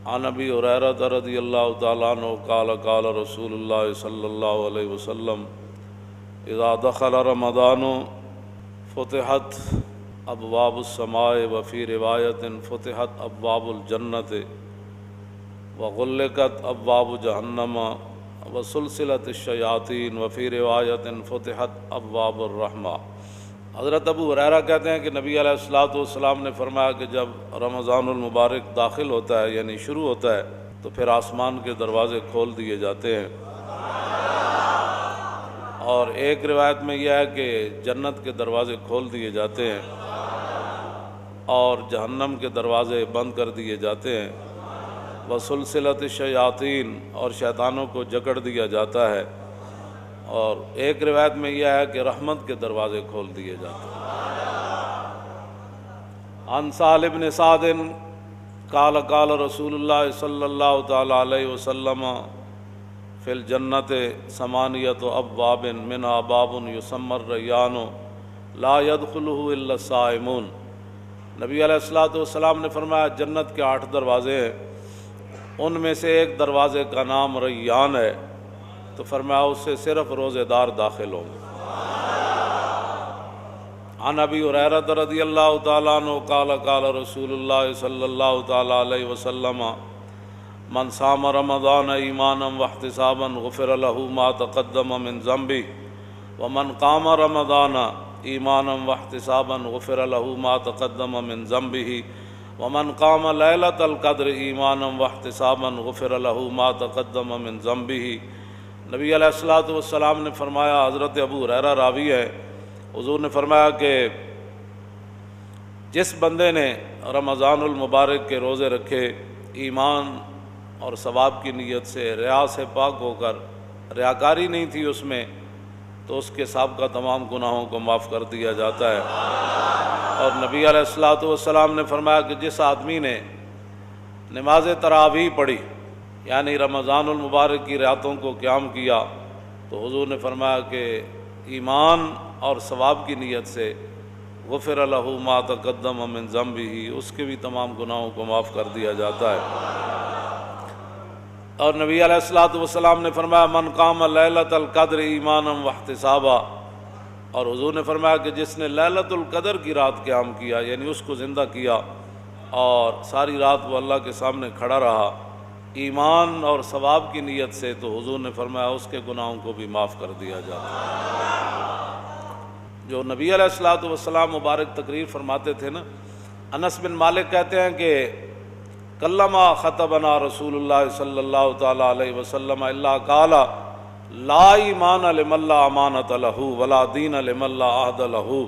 عن ابی ہریرہ رضی اللہ تعالیٰ عنہ قال قال رسول اللہ صلی اللہ علیہ وسلم اذا دخل رمضان فتحت ابواب السماء وفی روایت فتحت ابواب الجنت وغلقت ابواب جہنم وسلسلت الشیاطین وفی روایت فتحت ابواب الرحمہ۔ حضرت ابو ہریرہ کہتے ہیں کہ نبی علیہ الصلوۃ والسلام نے فرمایا کہ جب رمضان المبارک داخل ہوتا ہے یعنی شروع ہوتا ہے تو پھر آسمان کے دروازے کھول دیے جاتے ہیں، اور ایک روایت میں یہ ہے کہ جنت کے دروازے کھول دیے جاتے ہیں اور جہنم کے دروازے بند کر دیے جاتے ہیں، وسلسلت الشیاطین اور شیطانوں کو جکڑ دیا جاتا ہے، اور ایک روایت میں یہ ہے کہ رحمت کے دروازے کھول دیے جاتے ہیں۔ عن سہل بن سعد قال قال رسول اللہ صلی اللہ تعالی علیہ وسلم فی الجنت ثمانیۃ ابواب منہا باب یسمى الریان لا يدخلہ الا الصائمون۔ نبی علیہ الصلوۃ والسلام نے فرمایا جنت کے 8 دروازے ہیں، ان میں سے ایک دروازے کا نام ریان ہے، تو فرمایا اس سے صرف روزے دار داخل ہوں گے۔ عن ابی ہریرہ رضی اللہ تعالیٰ عنہ قال قال رسول اللہ صلی اللہ تعالیٰ علیہ وسلم من صام رمضان ایمانا واحتسابا غفر له ما تقدم من ذنبه ومن قام رمضان ایمانا واحتسابا غفر له ما تقدم من ذنبه ومن قام لیلۃ القدر ایمانا واحتسابا غفر له ما تقدم من ذنبه۔ نبی علیہ الصلوۃ والسلام نے فرمایا، حضرت ابو ہریرہ راوی ہے، حضور نے فرمایا کہ جس بندے نے رمضان المبارک کے روزے رکھے ایمان اور ثواب کی نیت سے، ریا سے پاک ہو کر، ریاکاری نہیں تھی اس میں، تو اس کے سابقہ تمام گناہوں کو معاف کر دیا جاتا ہے۔ اور نبی علیہ الصلوۃ والسلام نے فرمایا کہ جس آدمی نے نماز تراویح پڑھی یعنی رمضان المبارک کی راتوں کو قیام کیا، تو حضور نے فرمایا کہ ایمان اور ثواب کی نیت سے غفر له ما تقدم من ذنبه، اس کے بھی تمام گناہوں کو معاف کر دیا جاتا ہے۔ اور نبی علیہ الصلوۃ والسلام نے فرمایا من قام لیلۃ القدر ایمانا واحتسابا، اور حضور نے فرمایا کہ جس نے لیلۃ القدر کی رات قیام کیا یعنی اس کو زندہ کیا اور ساری رات وہ اللہ کے سامنے کھڑا رہا ایمان اور ثواب کی نیت سے، تو حضور نے فرمایا اس کے گناہوں کو بھی معاف کر دیا جاتا ہے۔ جو نبی علیہ الصلوۃ والسلام مبارک تقریر فرماتے تھے نا، انس بن مالک کہتے ہیں کہ کلما خطبنا رسول اللہ صلی اللہ تعالی علیہ وسلم الا قال لا ایمان لمن لا امانۃ له ولا دین لمن لا عہد له۔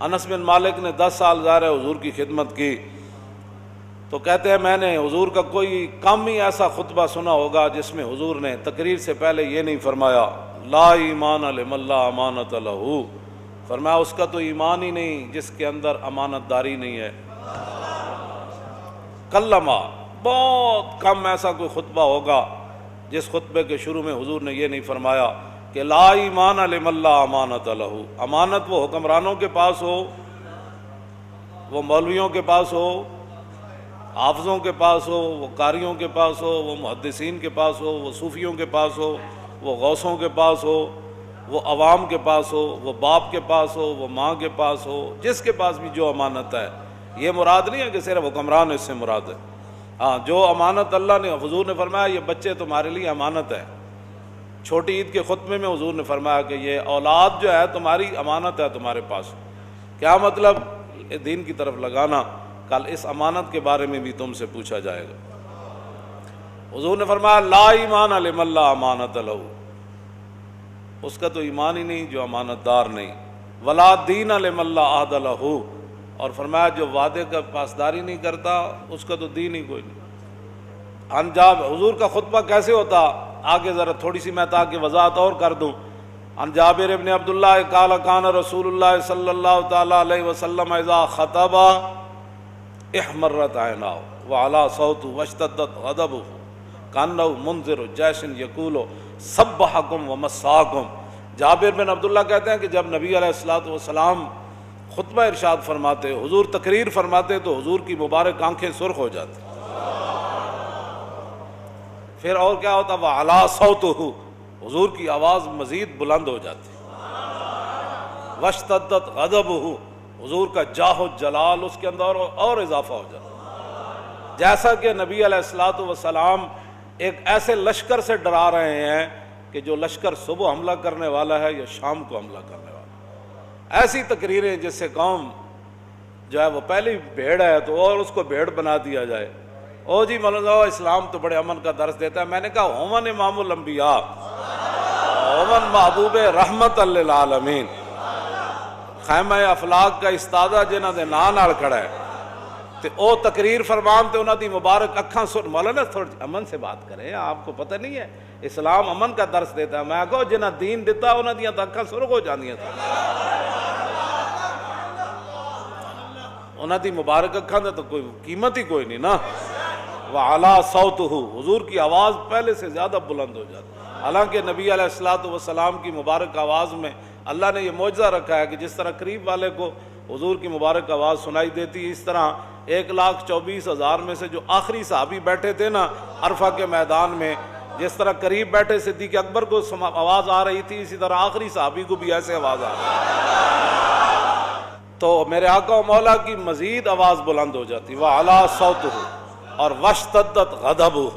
انس بن مالک نے 10 سال ظاہر ہے حضور کی خدمت کی، تو کہتے ہیں میں نے حضور کا کوئی کم ہی ایسا خطبہ سنا ہوگا جس میں حضور نے تقریر سے پہلے یہ نہیں فرمایا لا ایمان لمن لا امانۃ له، فرمایا اس کا تو ایمان ہی نہیں جس کے اندر امانت داری نہیں ہے۔ کلمہ، بہت کم ایسا کوئی خطبہ ہوگا جس خطبے کے شروع میں حضور نے یہ نہیں فرمایا کہ لا ایمان لمن لا امانۃ له، امانت وہ حکمرانوں کے پاس ہو، وہ مولویوں کے پاس ہو، حافظوں کے پاس ہو، وہ قاریوں کے پاس ہو، وہ محدثین کے پاس ہو، وہ صوفیوں کے پاس ہو، وہ غوثوں کے پاس ہو، وہ عوام کے پاس ہو، وہ باپ کے پاس ہو، وہ ماں کے پاس ہو، جس کے پاس بھی جو امانت ہے، یہ مراد نہیں ہے کہ صرف حکمران اس سے مراد ہے۔ ہاں، جو امانت اللہ نے، حضور نے فرمایا یہ بچے تمہارے لیے امانت ہے۔ چھوٹی عید کے خطبے میں حضور نے فرمایا کہ یہ اولاد جو ہے تمہاری امانت ہے تمہارے پاس۔ کیا مطلب؟ دین کی طرف لگانا، کل اس امانت کے بارے میں بھی تم سے پوچھا جائے گا۔ حضور نے فرمایا لا ایمان لمن لا امانۃ له، اس کا تو ایمان ہی نہیں جو امانت دار نہیں، ولا دین لمن لا عہد له، اور فرمایا جو وعدے کا پاسداری نہیں کرتا اس کا تو دین ہی کوئی نہیں۔ انجاب حضور کا خطبہ کیسے ہوتا، آگے ذرا تھوڑی سی میں تاکہ وضاحت اور کر دوں۔ عن جابر ابن عبداللہ قال کان رسول اللہ صلی اللہ تعالی علیہ وسلم اذا خطب احمرت عیناہ وعلا صوت واشتدت غضبہ کانہ منذر جیش یقول سبحکم ومساکم۔ جابر بن عبداللہ کہتے ہیں کہ جب نبی علیہ الصلوۃ والسلام خطبہ ارشاد فرماتے، حضور تقریر فرماتے، تو حضور کی مبارک آنکھیں سرخ ہو جاتی، پھر اور کیا ہوتا؟ وَعَلَىٰ صَوْتُهُ، حضور کی آواز مزید بلند ہو جاتی، وَاشْتَدَّتْ غَضَبُهُ، حضور کا جاہ و جلال اس کے اندر اور اضافہ ہو جاتا، جیسا کہ نبی علیہ الصلوۃ والسلام ایک ایسے لشکر سے ڈرا رہے ہیں کہ جو لشکر صبح حملہ کرنے والا ہے یا شام کو حملہ کرنے والا ہے۔ ایسی تقریریں جس سے قوم جو ہے وہ پہلی بھیڑ ہے تو اور اس کو بھیڑ بنا دیا جائے، او جی مولانا اسلام تو بڑے امن کا درس دیتا ہے۔ میں نے کہا ہومن امام الانبیاء، ہومن محبوب رحمت للعالمین، خیمہ افلاق کا استادہ جنہاں دے نام نال کھڑا ہے تے او تقریر فرمان تے انہاں دی مبارک اکھاں سن۔ مولانا تھوڑی امن سے بات کریں، آپ کو پتہ نہیں ہے اسلام امن کا درس دیتا ہے۔ میں کہو جنہاں دین دیتا انہاں دیاں تو اکھاں سرخ ہو جاندیاں تھا، انہاں دی مبارک اکھاں دا تو کوئی قیمت ہی کوئی نہیں نا۔ وَعَلَىٰ صَوْتُهُ، حضور کی آواز پہلے سے زیادہ بلند ہو جاتی۔ حالانکہ نبی علیہ الصلوۃ والسلام کی مبارک آواز میں اللہ نے یہ معجزہ رکھا ہے کہ جس طرح قریب والے کو حضور کی مبارک آواز سنائی دیتی، اس طرح 1,24,000 میں سے جو آخری صحابی بیٹھے تھے نا عرفہ کے میدان میں، جس طرح قریب بیٹھے صدیق اکبر کو آواز آ رہی تھی، اسی طرح آخری صحابی کو بھی ایسے آواز آ رہی تھی۔ تو میرے آقا و مولا کی مزید آواز بلند ہو جاتی، وَعَلَىٰ صَوْتُهُ، اور وَاشْتَدَّتْ غَضَبُهُ،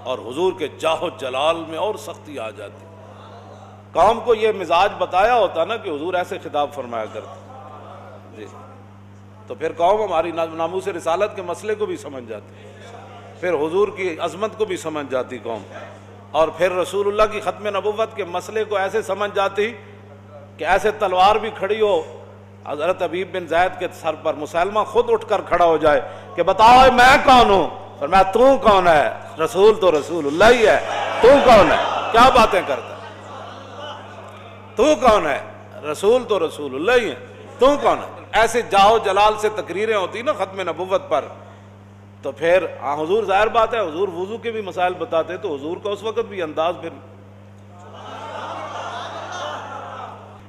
اور حضور کے جاہ و جلال میں اور سختی آ جاتی۔ قوم کو یہ مزاج بتایا ہوتا نا کہ حضور ایسے خطاب فرمایا کرتے جی، تو پھر قوم ہماری ناموس رسالت کے مسئلے کو بھی سمجھ جاتی، پھر حضور کی عظمت کو بھی سمجھ جاتی قوم، اور پھر رسول اللہ کی ختم نبوت کے مسئلے کو ایسے سمجھ جاتی کہ ایسے تلوار بھی کھڑی ہو حضرت حبیب بن زید کے سر پر، مسلمہ خود اٹھ کر کھڑا ہو جائے کہ بتاؤ میں کون ہوں، فرمایا تو کون ہے؟ رسول تو رسول اللہ ہی ہے، تو کون ہے؟ کیا باتیں کرتا ہے؟ تو کون ہے؟ رسول تو رسول اللہ ہی ہے، تو کون ہے؟ ایسے جاہ و جلال سے تقریریں ہوتی نا ختم نبوت پر، تو پھر حضور ظاہر بات ہے حضور وضو کے بھی مسائل بتاتے، تو حضور کا اس وقت بھی انداز پھر۔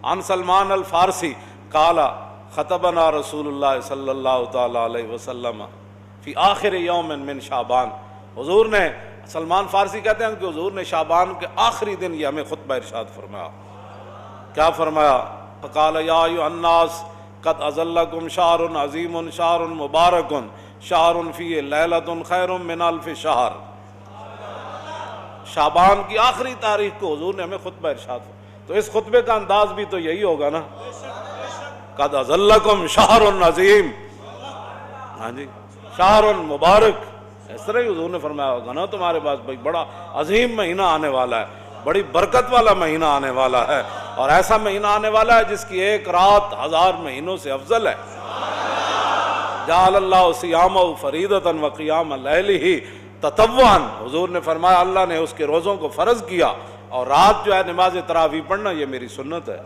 عن سلمان الفارسی قال خطبنا رسول اللہ صلی اللہ تعالی علیہ وسلم فی آخر یوم من شعبان، حضور نے، سلمان فارسی کہتے ہیں کہ حضور نے شعبان کے آخری دن یہ ہمیں خطبہ ارشاد فرمایا۔ کیا فرمایا؟ فقال یا ایھا الناس قد اظلکم شہر عظیم شہر مبارک شہر فیہ لیلۃ خیر من الف شہر۔ شعبان کی آخری تاریخ کو حضور نے ہمیں خطبہ ارشاد فرمایا، تو اس خطبے کا انداز بھی تو یہی ہوگا نا، قد اظلکم شہر عظیم، ہاں جی شہر مبارک، اس طرح ہی حضور نے فرمایا ہوگا نا تمہارے پاس بھائی بڑا عظیم مہینہ آنے والا ہے، بڑی برکت والا مہینہ آنے والا ہے، اور ایسا مہینہ آنے والا ہے جس کی ایک رات 1000 مہینوں سے افضل ہے۔ جعل اللہ صیامہ فریضۃ وقیام لیلہ تطوعا، حضور نے فرمایا اللہ نے اس کے روزوں کو فرض کیا، اور رات جو ہے نماز تراویح پڑھنا یہ میری سنت ہے۔